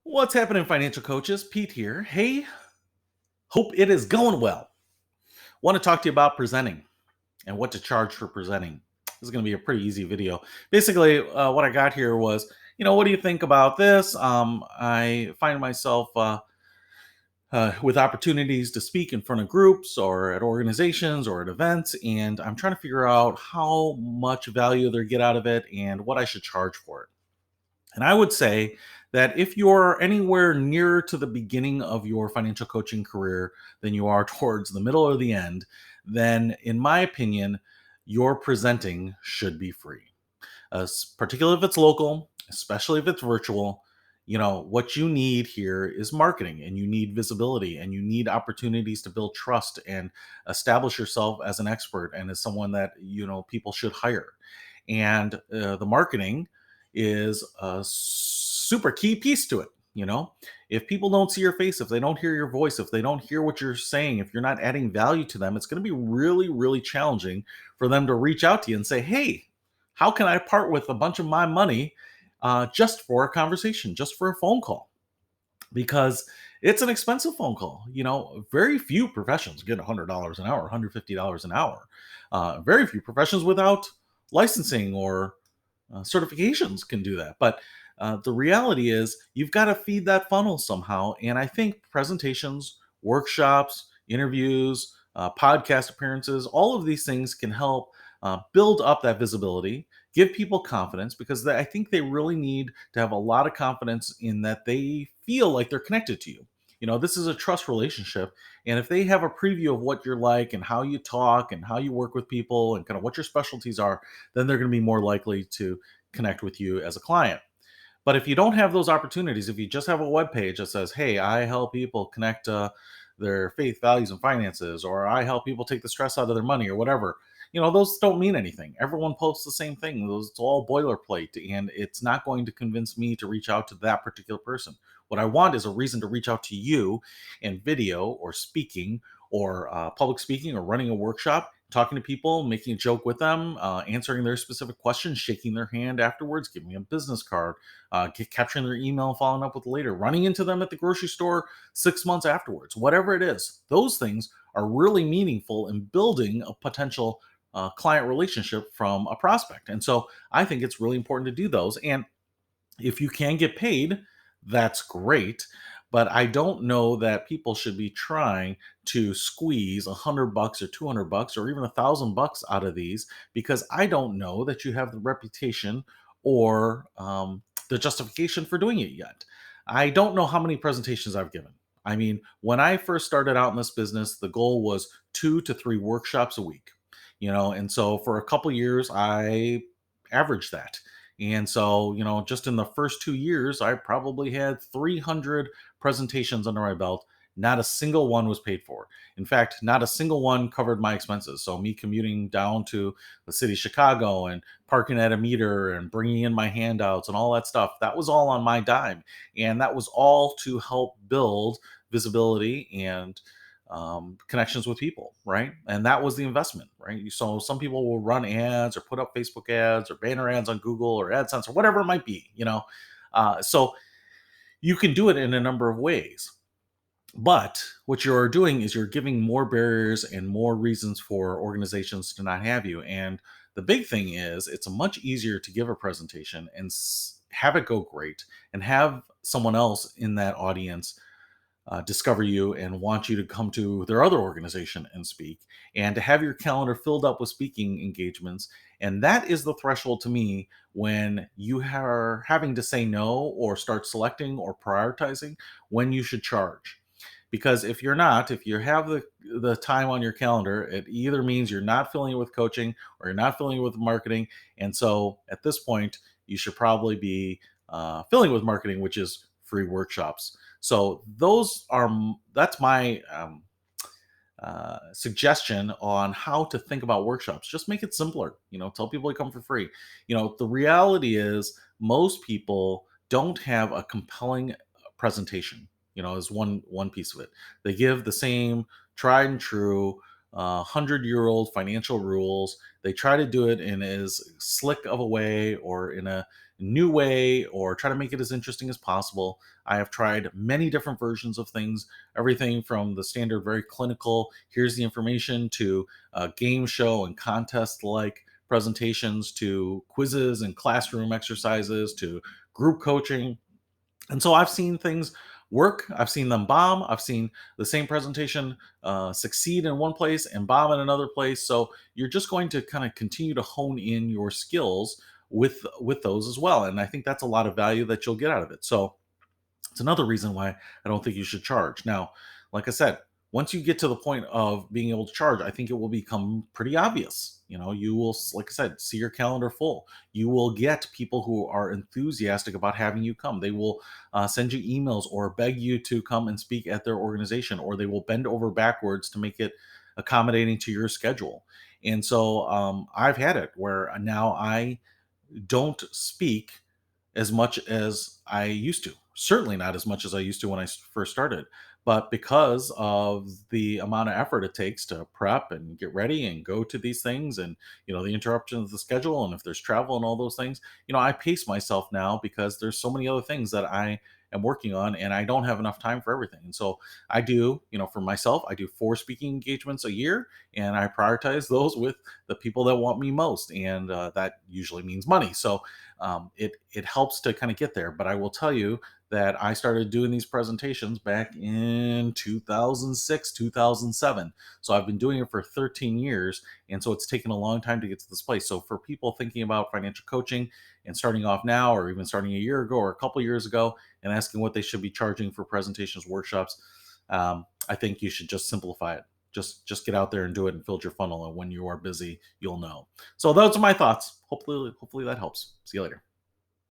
What's happening, financial coaches? Pete here. Hey, hope it is going well. Want to talk to you about presenting and what to charge for presenting. This is going to be a pretty easy video. Basically, what I got here was, what do you think about this? I find myself with opportunities to speak in front of groups or at organizations or at events, and I'm trying to figure out how much value they get out of it and what I should charge for it. And I would say that if you're anywhere nearer to the beginning of your financial coaching career than you are towards the middle or the end, then in my opinion, your presenting should be free. Particularly if it's local, especially if it's virtual. What you need here is marketing, and you need visibility, and you need opportunities to build trust and establish yourself as an expert and as someone that people should hire. And the marketing is a super key piece to it. If people don't see your face, if they don't hear your voice, if they don't hear what you're saying, if you're not adding value to them, it's going to be really, really challenging for them to reach out to you and say, hey, how can I part with a bunch of my money just for a conversation, just for a phone call? Because it's an expensive phone call. Very few professions get $100 an hour, $150 an hour. Very few professions without licensing or certifications can do that. But the reality is, you've got to feed that funnel somehow. And I think presentations, workshops, interviews, podcast appearances, all of these things can help build up that visibility, give people confidence, because I think they really need to have a lot of confidence in that they feel like they're connected to you. This is a trust relationship. And if they have a preview of what you're like and how you talk and how you work with people and kind of what your specialties are, then they're going to be more likely to connect with you as a client. But if you don't have those opportunities, if you just have a web page that says, "Hey, I help people connect their faith, values, and finances," or "I help people take the stress out of their money," or whatever, those don't mean anything. Everyone posts the same thing. It's all boilerplate, and it's not going to convince me to reach out to that particular person. What I want is a reason to reach out to you in video or speaking or public speaking or running a workshop, talking to people, making a joke with them, answering their specific questions, shaking their hand afterwards, giving a business card, capturing their email and following up with later, running into them at the grocery store 6 months afterwards, whatever it is. Those things are really meaningful in building a potential client relationship from a prospect. And so I think it's really important to do those. And if you can get paid, that's great. But I don't know that people should be trying to squeeze $100 or $200 or even $1,000 out of these, because I don't know that you have the reputation or the justification for doing it yet. I don't know how many presentations I've given. I mean, when I first started out in this business, the goal was 2 to 3 workshops a week. And so for a couple years, I averaged that. And so, just in the first 2 years, I probably had 300 presentations under my belt. Not a single one was paid for. In fact, not a single one covered my expenses. So, me commuting down to the city of Chicago and parking at a meter and bringing in my handouts and all that stuff, that was all on my dime. And that was all to help build visibility and connections with people, right? And that was the investment, right? So some people will run ads or put up Facebook ads or banner ads on Google or AdSense or whatever it might be, So you can do it in a number of ways. But what you're doing is you're giving more barriers and more reasons for organizations to not have you. And the big thing is, it's much easier to give a presentation and have it go great and have someone else in that audience discover you and want you to come to their other organization and speak, and to have your calendar filled up with speaking engagements. And that is the threshold to me when you are having to say no or start selecting or prioritizing when you should charge. Because if you have the time on your calendar, it either means you're not filling it with coaching or you're not filling it with marketing. And so at this point, you should probably be filling it with marketing, which is free workshops. So that's my suggestion on how to think about workshops. Just make it simpler. Tell people to come for free. The reality is, most people don't have a compelling presentation. Is one piece of it. They give the same tried and true 100-year-old financial rules. They try to do it in as slick of a way or in a new way or try to make it as interesting as possible. I have tried many different versions of things, everything from the standard, very clinical, here's the information, to game show and contest like presentations, to quizzes and classroom exercises, to group coaching. And so I've seen things work. I've seen them bomb. I've seen the same presentation succeed in one place and bomb in another place. So you're just going to kind of continue to hone in your skills with those as well. And I think that's a lot of value that you'll get out of it. So it's another reason why I don't think you should charge. Now, like I said, once you get to the point of being able to charge, I think it will become pretty obvious. You will, like I said, see your calendar full. You will get people who are enthusiastic about having you come. They will send you emails or beg you to come and speak at their organization, or they will bend over backwards to make it accommodating to your schedule. And so I've had it where now I don't speak as much as I used to. Certainly not as much as I used to when I first started. But because of the amount of effort it takes to prep and get ready and go to these things, and the interruption of the schedule, and if there's travel and all those things, I pace myself now because there's so many other things that I am working on, and I don't have enough time for everything. And so I do, for myself, I do 4 speaking engagements a year, and I prioritize those with the people that want me most, and that usually means money. So it helps to kind of get there. But I will tell you that I started doing these presentations back in 2006, 2007. So I've been doing it for 13 years, and so it's taken a long time to get to this place. So for people thinking about financial coaching and starting off now, or even starting a year ago or a couple years ago, and asking what they should be charging for presentations, workshops, I think you should just simplify it. Just get out there and do it and build your funnel. And when you are busy, you'll know. So those are my thoughts. Hopefully that helps. See you later.